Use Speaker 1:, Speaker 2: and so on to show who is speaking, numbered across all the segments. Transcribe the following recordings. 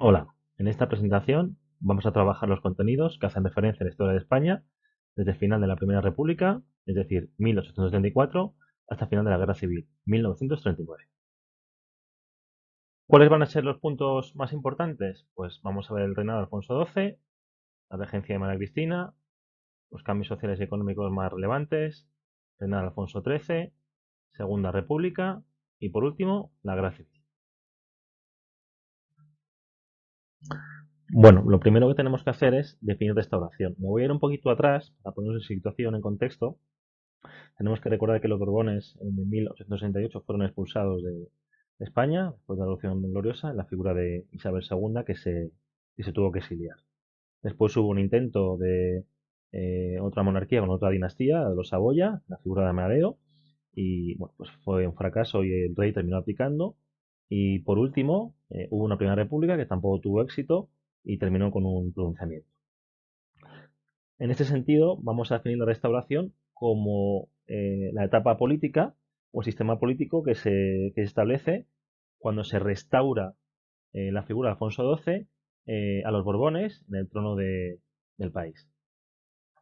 Speaker 1: Hola, en esta presentación vamos a trabajar los contenidos que hacen referencia a la historia de España desde el final de la Primera República, es decir, 1834, hasta el final de la Guerra Civil, 1939. ¿Cuáles van a ser los puntos más importantes? Pues vamos a ver el reinado de Alfonso XII, la regencia de María Cristina, los cambios sociales y económicos más relevantes, reinado de Alfonso XIII, Segunda República y, por último, la Guerra Civil. Bueno, lo primero que tenemos que hacer es definir restauración. Me voy a ir un poquito atrás para ponernos en situación, en contexto. Tenemos que recordar que los Borbones en 1868 fueron expulsados de España después de la Revolución Gloriosa en la figura de Isabel II que se tuvo que exiliar. Después hubo un intento de otra monarquía con otra dinastía, de los Saboya, la figura de Amadeo, y bueno, pues fue un fracaso y el rey terminó abdicando. Y por último, hubo una primera república que tampoco tuvo éxito y terminó con un pronunciamiento. En este sentido, vamos a definir la restauración como la etapa política o sistema político que se establece cuando se restaura la figura de Alfonso XII a los Borbones en el trono del país.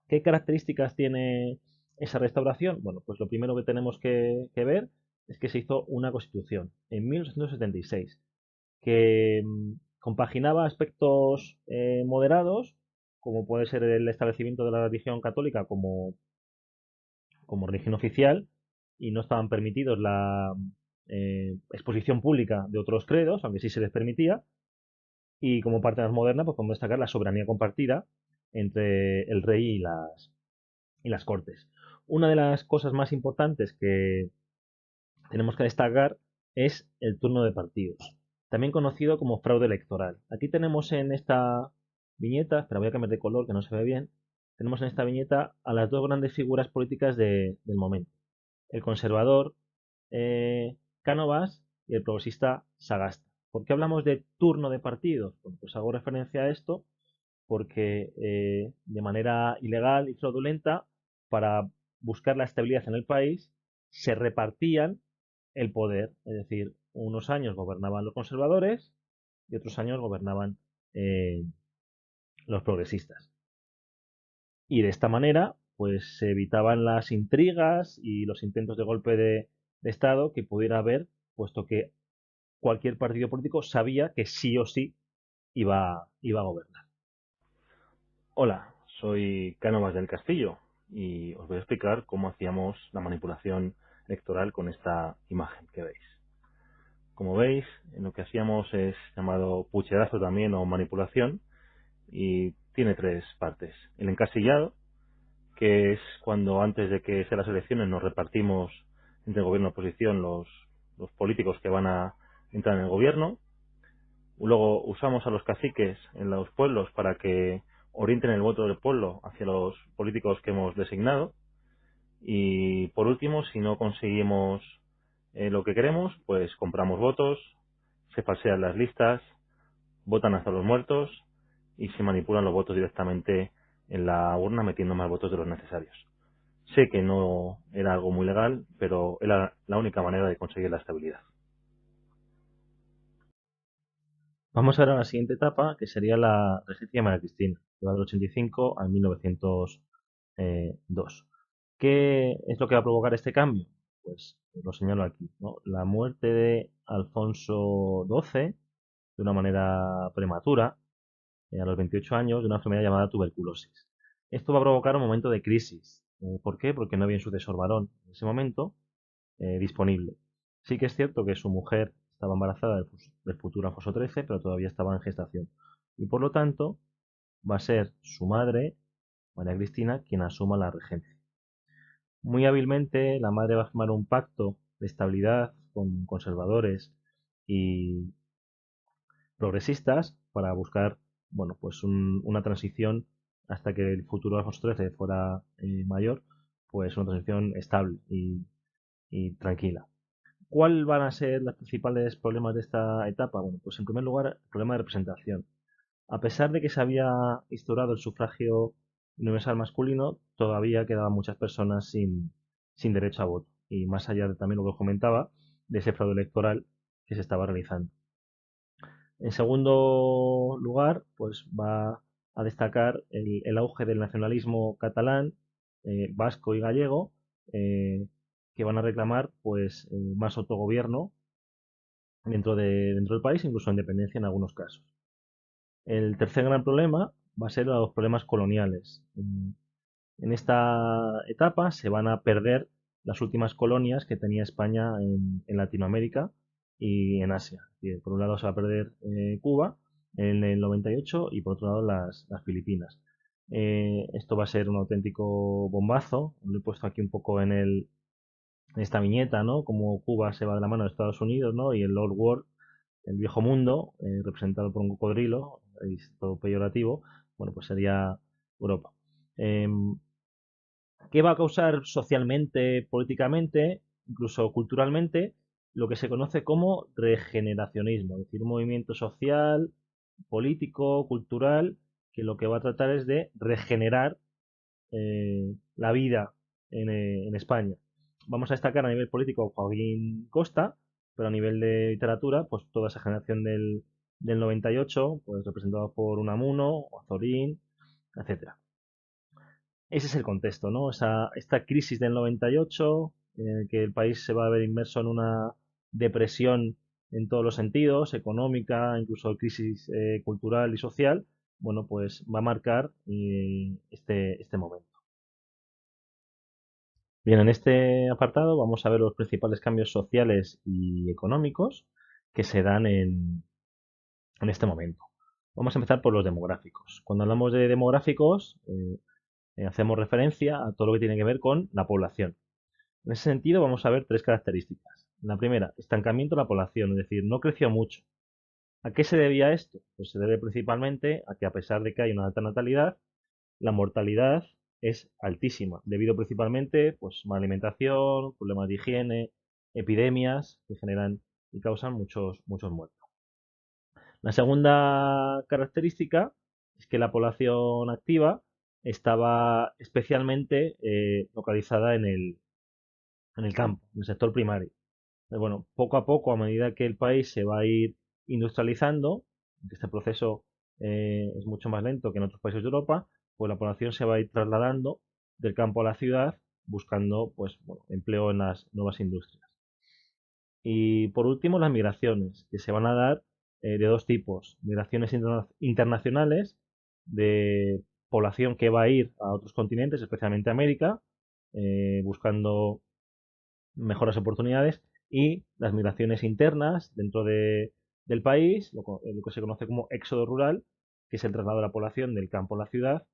Speaker 1: ¿Qué características tiene esa restauración? Bueno, pues lo primero que tenemos que ver es que se hizo una constitución en 1876 que compaginaba aspectos moderados, como puede ser el establecimiento de la religión católica como religión oficial, y no estaban permitidos la exposición pública de otros credos, aunque sí se les permitía, y como parte más moderna, pues podemos destacar la soberanía compartida entre el rey y las cortes. Una de las cosas más importantes que tenemos que destacar es el turno de partidos, también conocido como fraude electoral. Aquí tenemos en esta viñeta, pero voy a cambiar de color que no se ve bien, tenemos en esta viñeta a las dos grandes figuras políticas del momento, el conservador Cánovas y el progresista Sagasta. ¿Por qué hablamos de turno de partidos? Bueno, pues hago referencia a esto porque de manera ilegal y fraudulenta, para buscar la estabilidad en el país, se repartían el poder. Es decir, unos años gobernaban los conservadores y otros años gobernaban eh, los progresistas. Y de esta manera, pues se evitaban las intrigas y los intentos de golpe de Estado que pudiera haber, puesto que cualquier partido político sabía que sí o sí iba a gobernar. Hola, soy Cánovas del Castillo y os voy a explicar cómo hacíamos la manipulación electoral con esta imagen que veis. Como veis, lo que hacíamos es llamado pucherazo también o manipulación y tiene tres partes. El encasillado, que es cuando antes de que sean las elecciones nos repartimos entre el gobierno y oposición los políticos que van a entrar en el gobierno. Luego usamos a los caciques en los pueblos para que orienten el voto del pueblo hacia los políticos que hemos designado. Y por último, si no conseguimos lo que queremos, pues compramos votos, se falsean las listas, votan hasta los muertos y se manipulan los votos directamente en la urna metiendo más votos de los necesarios. Sé que no era algo muy legal, pero era la única manera de conseguir la estabilidad. Vamos ahora a la siguiente etapa, que sería la regencia de María Cristina, que va del 85 al 1902. ¿Qué es lo que va a provocar este cambio? Pues lo señalo aquí, ¿no? La muerte de Alfonso XII de una manera prematura, a los 28 años, de una enfermedad llamada tuberculosis. Esto va a provocar un momento de crisis. ¿Por qué? Porque no había un sucesor varón en ese momento disponible. Sí que es cierto que su mujer estaba embarazada del futuro Alfonso XIII, pero todavía estaba en gestación. Y por lo tanto, va a ser su madre, María Cristina, quien asuma la regencia. Muy hábilmente, la madre va a firmar un pacto de estabilidad con conservadores y progresistas para buscar, bueno, pues una transición hasta que el futuro Alfonso XIII fuera mayor, pues una transición estable y tranquila. ¿Cuáles van a ser los principales problemas de esta etapa? Bueno, pues en primer lugar, el problema de representación. A pesar de que se había instaurado el sufragio universal masculino, todavía quedaban muchas personas sin derecho a voto. Y más allá de también lo que os comentaba, de ese fraude electoral que se estaba realizando. En segundo lugar, pues va a destacar el auge del nacionalismo catalán, vasco y gallego, eh, que van a reclamar pues más autogobierno dentro del país, incluso independencia en algunos casos. El tercer gran problema va a ser los problemas coloniales. En esta etapa se van a perder las últimas colonias que tenía España en Latinoamérica y en Asia. Por un lado se va a perder Cuba en el 98 y por otro lado las Filipinas. Esto va a ser un auténtico bombazo. Lo he puesto aquí un poco en esta viñeta, ¿no? Como Cuba se va de la mano de Estados Unidos, ¿no? Y el Old World, el viejo mundo, representado por un cocodrilo, es todo peyorativo, bueno, pues sería Europa. Em, ¿Qué va a causar socialmente, políticamente, incluso culturalmente, lo que se conoce como regeneracionismo? Es decir, un movimiento social, político, cultural, que lo que va a tratar es de regenerar la vida en España. Vamos a destacar a nivel político Joaquín Costa, pero a nivel de literatura, pues toda esa generación del 98, pues representado por Unamuno, Azorín, etcétera. Ese es el contexto, ¿no? Esta crisis del 98, en el que el país se va a ver inmerso en una depresión en todos los sentidos, económica, incluso crisis cultural y social, bueno, pues va a marcar este momento. Bien, en este apartado vamos a ver los principales cambios sociales y económicos que se dan en este momento. Vamos a empezar por los demográficos. Cuando hablamos de demográficos, hacemos referencia a todo lo que tiene que ver con la población. En ese sentido, vamos a ver tres características. La primera, estancamiento de la población, es decir, no creció mucho. ¿A qué se debía esto? Pues se debe principalmente a que a pesar de que hay una alta natalidad, la mortalidad es altísima, debido principalmente pues mala alimentación, problemas de higiene, epidemias que generan y causan muchos muertos. La segunda característica es que la población activa estaba especialmente localizada en el campo, en el sector primario. Bueno, poco a poco, a medida que el país se va a ir industrializando, que este proceso es mucho más lento que en otros países de Europa, pues la población se va a ir trasladando del campo a la ciudad buscando pues, bueno, empleo en las nuevas industrias. Y por último, las migraciones, que se van a dar de dos tipos. Migraciones internacionales de población que va a ir a otros continentes, especialmente a América, buscando mejores oportunidades, y las migraciones internas dentro del país, lo que se conoce como éxodo rural, que es el traslado de la población del campo a la ciudad,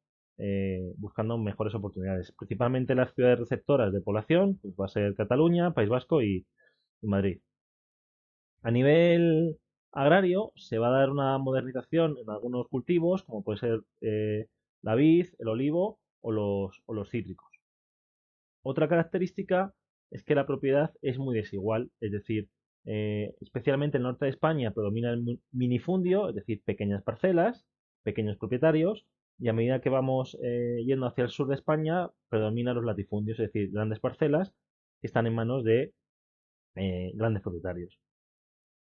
Speaker 1: buscando mejores oportunidades. Principalmente las ciudades receptoras de población, pues va a ser Cataluña, País Vasco y Madrid. A nivel agrario se va a dar una modernización en algunos cultivos, como puede ser la vid, el olivo o los cítricos. Otra característica es que la propiedad es muy desigual, es decir, especialmente en el norte de España predomina el minifundio, es decir, pequeñas parcelas, pequeños propietarios, y a medida que vamos yendo hacia el sur de España predominan los latifundios, es decir, grandes parcelas que están en manos de grandes propietarios.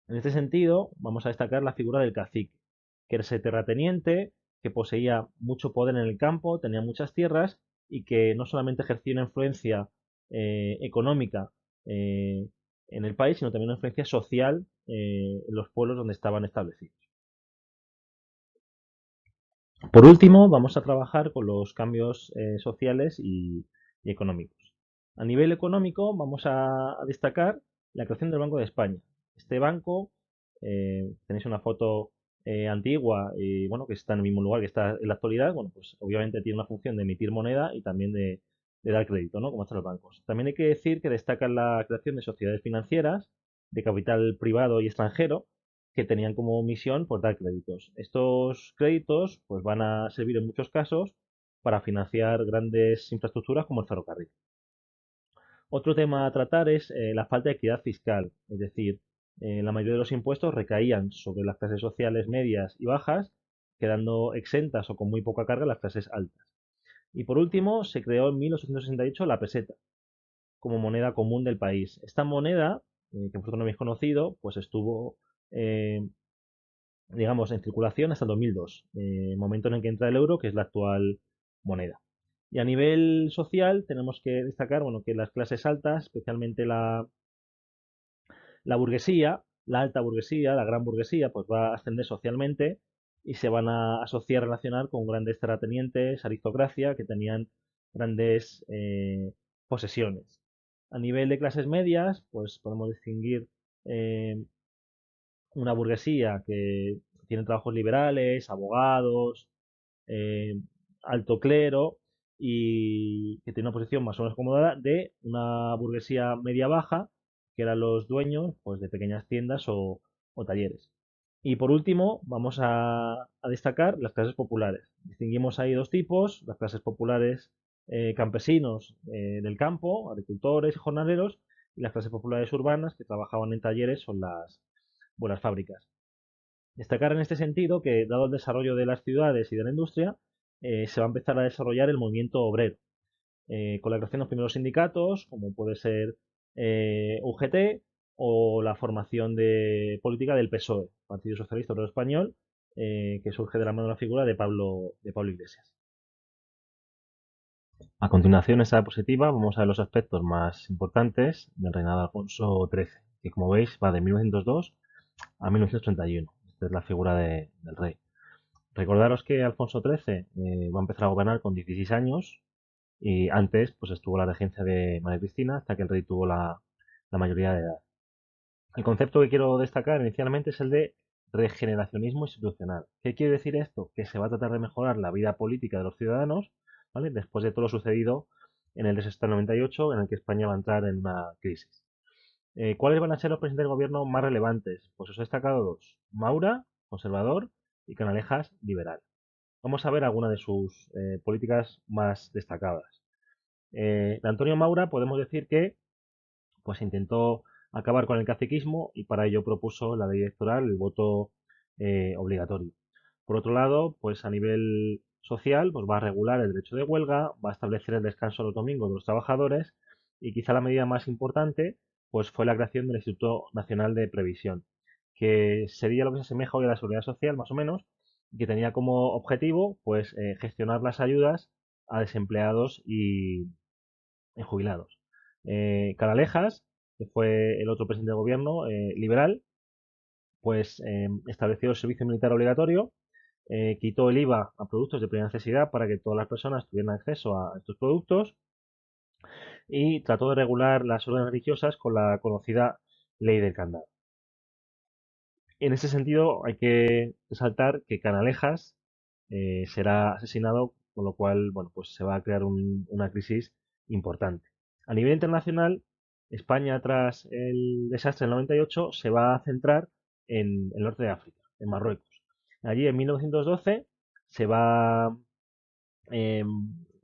Speaker 1: En este sentido, vamos a destacar la figura del cacique, que era ese terrateniente que poseía mucho poder en el campo, tenía muchas tierras y que no solamente ejercía una influencia económica en el país, sino también una influencia social en los pueblos donde estaban establecidos. Por último, vamos a trabajar con los cambios sociales y económicos. A nivel económico, vamos a destacar la creación del Banco de España. Este banco, tenéis una foto antigua y bueno, que está en el mismo lugar que está en la actualidad, bueno, pues obviamente tiene una función de emitir moneda y también de dar crédito, ¿no? Como hacen los bancos. También hay que decir que destaca la creación de sociedades financieras de capital privado y extranjero que tenían como misión pues, dar créditos. Estos créditos pues, van a servir en muchos casos para financiar grandes infraestructuras como el ferrocarril. Otro tema a tratar es la falta de equidad fiscal, es decir, la mayoría de los impuestos recaían sobre las clases sociales medias y bajas, quedando exentas o con muy poca carga las clases altas. Y por último, se creó en 1868 la peseta como moneda común del país. Esta moneda, que vosotros no habéis conocido, pues estuvo eh, digamos, en circulación hasta el 2002, momento en el que entra el euro, que es la actual moneda. Y a nivel social tenemos que destacar, bueno, que las clases altas, especialmente la burguesía, la alta burguesía, la gran burguesía, pues va a ascender socialmente y se van a asociar, relacionar con grandes terratenientes, aristocracia, que tenían grandes posesiones. A nivel de clases medias, pues podemos distinguir eh, una burguesía que tiene trabajos liberales, abogados, eh, alto clero y que tiene una posición más o menos acomodada de una burguesía media baja, que eran los dueños pues, de pequeñas tiendas o talleres. Y por último, vamos a destacar las clases populares. Distinguimos ahí dos tipos, las clases populares campesinos del campo, agricultores y jornaleros, y las clases populares urbanas que trabajaban en talleres o en las fábricas. Destacar en este sentido que, dado el desarrollo de las ciudades y de la industria, se va a empezar a desarrollar el movimiento obrero, con la creación de los primeros sindicatos, como puede ser UGT, o la formación de política del PSOE, Partido Socialista Obrero Español, que surge de la mano de la figura de Pablo Iglesias. A continuación, esa diapositiva, vamos a ver los aspectos más importantes del reinado de Alfonso XIII, que como veis va de 1902 a 1931. Esta es la figura del rey. Recordaros que Alfonso XIII va a empezar a gobernar con 16 años y antes pues estuvo la regencia de María Cristina hasta que el rey tuvo la mayoría de edad. El concepto que quiero destacar inicialmente es el de regeneracionismo institucional. ¿Qué quiere decir esto? Que se va a tratar de mejorar la vida política de los ciudadanos, ¿vale? Después de todo lo sucedido en el desastre del 98, en el que España va a entrar en una crisis. ¿Cuáles van a ser los presidentes del gobierno más relevantes? Pues os he destacado dos. Maura, conservador, y Canalejas, liberal. Vamos a ver algunas de sus políticas más destacadas. De Antonio Maura podemos decir que pues intentó acabar con el caciquismo y para ello propuso la ley electoral, el voto obligatorio. Por otro lado, pues a nivel social, pues va a regular el derecho de huelga, va a establecer el descanso los domingos de los trabajadores y quizá la medida más importante, pues fue la creación del Instituto Nacional de Previsión, que sería lo que se asemeja hoy a la Seguridad Social, más o menos, y que tenía como objetivo, pues, gestionar las ayudas a desempleados y jubilados. Canalejas, que fue el otro presidente de gobierno liberal, pues estableció el servicio militar obligatorio, quitó el IVA a productos de primera necesidad para que todas las personas tuvieran acceso a estos productos y trató de regular las órdenes religiosas con la conocida ley del candado. En ese sentido, hay que resaltar que Canalejas será asesinado, con lo cual, bueno, pues se va a crear una crisis importante. A nivel internacional, España, tras el desastre del 98, se va a centrar en el norte de África, en Marruecos. Allí, en 1912, se va a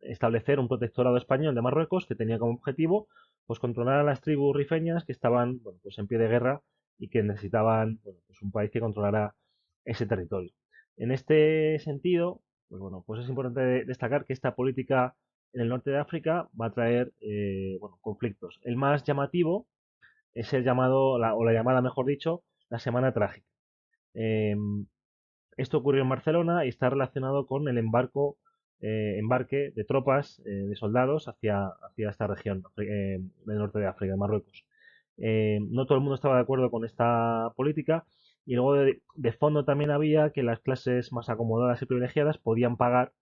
Speaker 1: establecer un protectorado español de Marruecos que tenía como objetivo pues controlar a las tribus rifeñas que estaban bueno, pues en pie de guerra y que necesitaban bueno, pues un país que controlara ese territorio. En este sentido, pues bueno, pues es importante destacar que esta política en el norte de África va a traer bueno, conflictos. El más llamativo es el llamado, o la llamada, mejor dicho, la Semana Trágica. Eh, Esto ocurrió en Barcelona y está relacionado con el embarque de tropas, de soldados hacia esta región del norte de África, de Marruecos. No todo el mundo estaba de acuerdo con esta política y luego de fondo también había que las clases más acomodadas y privilegiadas podían pagar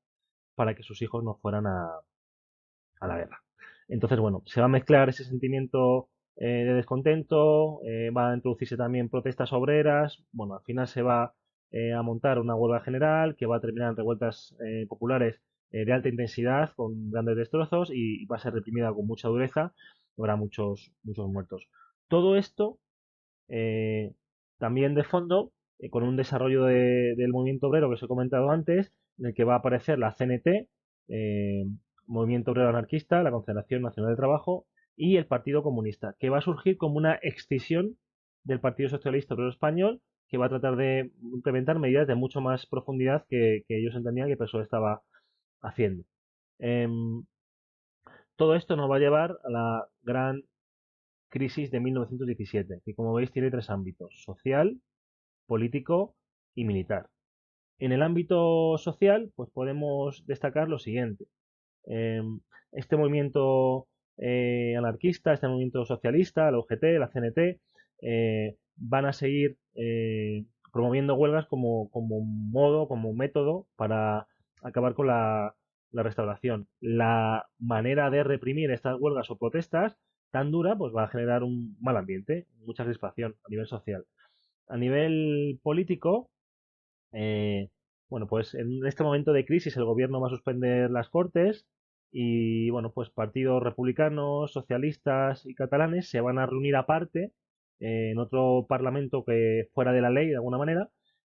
Speaker 1: para que sus hijos no fueran a la guerra. Entonces, bueno, se va a mezclar ese sentimiento de descontento, va a introducirse también protestas obreras, bueno, al final se va a montar una huelga general que va a terminar en revueltas populares de alta intensidad con grandes destrozos y va a ser reprimida con mucha dureza, habrá muchos muertos. Todo esto eh, también de fondo, con un desarrollo del movimiento obrero que os he comentado antes, en el que va a aparecer la CNT, eh, Movimiento Obrero Anarquista, la Confederación Nacional del Trabajo y el Partido Comunista, que va a surgir como una excisión del Partido Socialista Obrero Español, que va a tratar de implementar medidas de mucho más profundidad que ellos entendían que el PSOE estaba haciendo. Em, Todo esto nos va a llevar a la gran crisis de 1917, que como veis tiene tres ámbitos: social, político y militar. En el ámbito social, pues podemos destacar lo siguiente. Este movimiento anarquista, este movimiento socialista, la UGT, la CNT, van a seguir promoviendo huelgas como modo, como método para acabar con la restauración. La manera de reprimir estas huelgas o protestas tan dura, pues va a generar un mal ambiente, mucha crispación a nivel social. A nivel político, eh, bueno, pues en este momento de crisis el gobierno va a suspender las Cortes y, bueno, pues partidos republicanos, socialistas y catalanes se van a reunir aparte en otro parlamento que fuera de la ley de alguna manera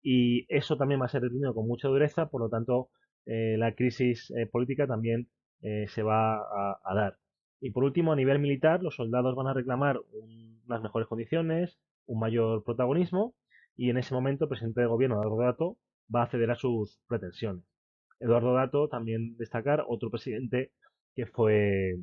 Speaker 1: y eso también va a ser reprimido con mucha dureza, por lo tanto la crisis política también se va a dar. Y por último, a nivel militar, los soldados van a reclamar unas mejores condiciones, un mayor protagonismo y en ese momento el presidente del gobierno, Eduardo Dato, va a ceder a sus pretensiones. Eduardo Dato, también destacar, otro presidente que fue,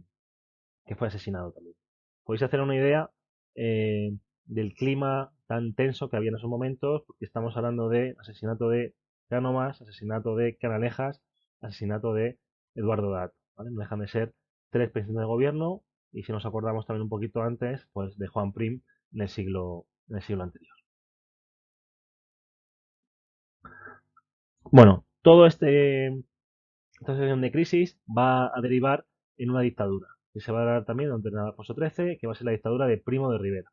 Speaker 1: que fue asesinado también. Podéis hacer una idea del clima tan tenso que había en esos momentos, porque estamos hablando de asesinato de Cánovas, asesinato de Canalejas, asesinato de Eduardo Dato. ¿Vale? No dejan de ser tres presidentes de gobierno y si nos acordamos también un poquito antes, pues de Juan Prim en el siglo anterior. Bueno, esta situación de crisis va a derivar en una dictadura, que se va a dar también durante Alfonso XIII, que va a ser la dictadura de Primo de Rivera,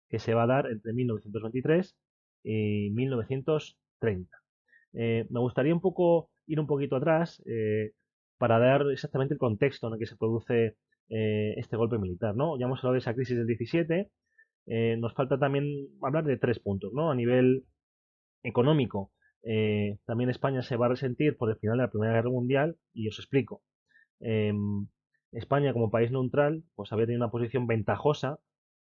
Speaker 1: que se va a dar entre 1923 y 1930. Me gustaría un poco ir un poquito atrás para dar exactamente el contexto en el que se produce este golpe militar, ¿no? Ya hemos hablado de esa crisis del 17, nos falta también hablar de tres puntos, ¿no? A nivel económico, también España se va a resentir por el final de la Primera Guerra Mundial y os explico. Eh, España como país neutral pues había tenido una posición ventajosa,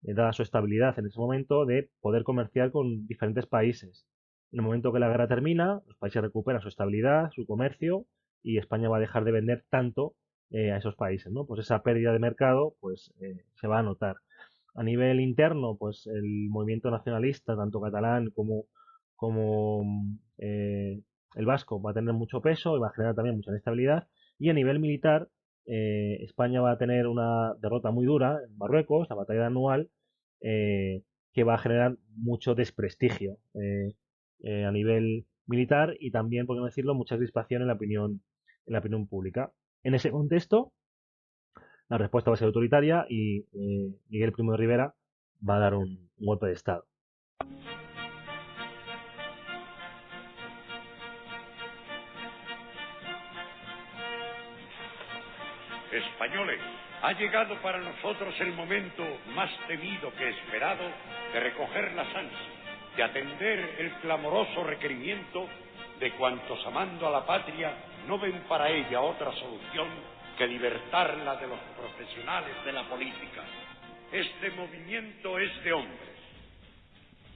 Speaker 1: dada su estabilidad en ese momento, de poder comerciar con diferentes países. En el momento que la guerra termina, los países recuperan su estabilidad, su comercio y España va a dejar de vender tanto a esos países, ¿no? Pues esa pérdida de mercado pues se va a notar. A nivel interno, pues el movimiento nacionalista, tanto catalán como el vasco, va a tener mucho peso y va a generar también mucha inestabilidad. Y a nivel militar, España va a tener una derrota muy dura en Marruecos, la batalla de Anual, que va a generar mucho desprestigio a nivel militar y también, por qué no decirlo, mucha crispación en la opinión pública. En ese contexto, la respuesta va a ser autoritaria y Miguel Primo de Rivera va a dar un golpe de Estado.
Speaker 2: Españoles, ha llegado para nosotros el momento más temido que esperado de recoger las ansias, de atender el clamoroso requerimiento de cuantos amando a la patria no ven para ella otra solución que libertarla de los profesionales de la política. Este movimiento es de hombres.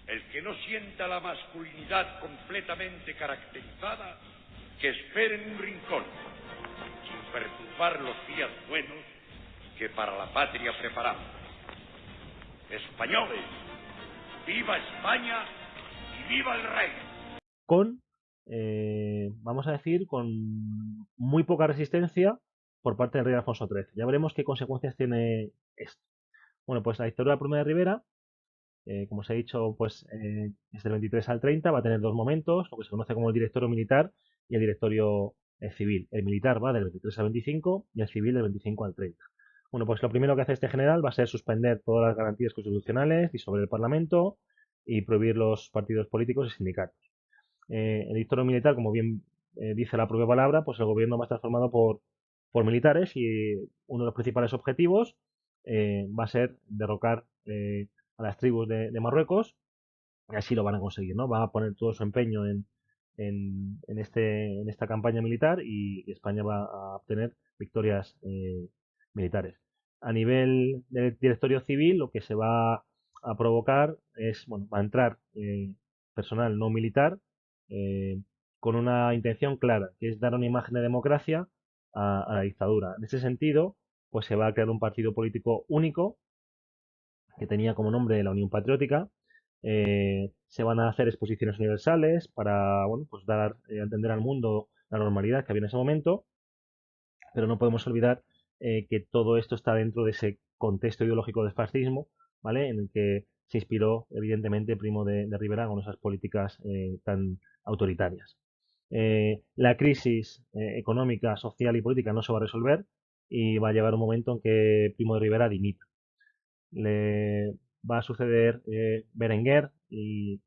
Speaker 2: El que no sienta la masculinidad completamente caracterizada, que espere en un rincón, sin perturbar los días buenos que para la patria preparamos. Españoles, viva España y viva el rey.
Speaker 1: Con, vamos a decir, con muy poca resistencia por parte del rey Alfonso XIII. Ya veremos qué consecuencias tiene esto. Bueno, pues la dictadura de Primo de Rivera, como os he dicho, pues es del 23 al 30, va a tener dos momentos, lo que se conoce como el directorio militar y el directorio civil. El militar va del 23 al 25 y el civil del 25 al 30. Bueno, pues lo primero que hace este general va a ser suspender todas las garantías constitucionales y sobre el Parlamento y prohibir los partidos políticos y sindicatos. El directorio militar, como bien dice la propia palabra, pues el gobierno va a estar formado por militares y uno de los principales objetivos va a ser derrocar a las tribus de Marruecos y así lo van a conseguir, ¿no? Van a poner todo su empeño en esta campaña militar y España va a obtener victorias militares. A nivel del directorio civil, lo que se va a provocar es, bueno, va a entrar personal no militar eh, con una intención clara, que es dar una imagen de democracia a la dictadura. En ese sentido, pues se va a crear un partido político único que tenía como nombre la Unión Patriótica Se van a hacer exposiciones universales para, bueno, pues dar a entender al mundo la normalidad que había en ese momento, pero no podemos olvidar que todo esto está dentro de ese contexto ideológico del fascismo, ¿vale? En el que se inspiró, evidentemente, Primo de Rivera con esas políticas tan autoritarias. La crisis económica, social y política no se va a resolver y va a llegar un momento en que Primo de Rivera dimita. Le va a suceder Berenguer y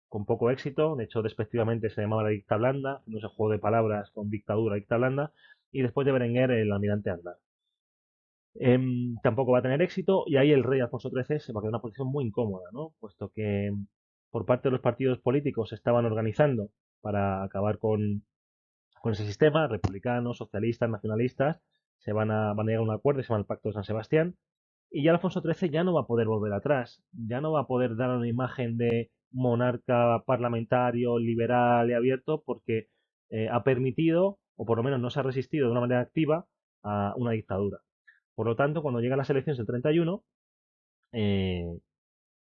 Speaker 1: con poco éxito, de hecho despectivamente se llamaba la dicta blanda, no se juego de palabras con dictadura, dicta blanda, y después de Berenguer el almirante Aznar. Tampoco va a tener éxito y ahí el rey Alfonso XIII se va a quedar en una posición muy incómoda, ¿no? Puesto que por parte de los partidos políticos se estaban organizando para acabar con ese sistema, republicanos, socialistas, nacionalistas, van a llegar a un acuerdo, se llama el Pacto de San Sebastián, y ya Alfonso XIII ya no va a poder volver atrás, ya no va a poder dar una imagen de monarca parlamentario, liberal y abierto, porque ha permitido, o por lo menos no se ha resistido de una manera activa, a una dictadura. Por lo tanto, cuando llegan las elecciones del 31, eh,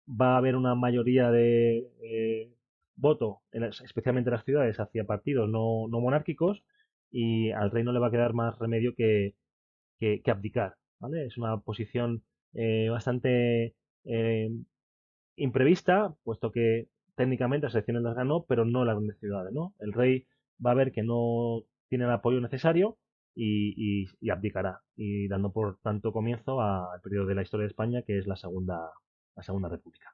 Speaker 1: va a haber una mayoría de voto, especialmente en las ciudades, hacia partidos no monárquicos, y al rey no le va a quedar más remedio que abdicar, ¿vale? Es una posición bastante eh, imprevista, puesto que técnicamente las elecciones las ganó, pero no las grandes ciudades, ¿no? El rey va a ver que no tiene el apoyo necesario y abdicará, y dando por tanto comienzo al periodo de la historia de España, que es la Segunda República.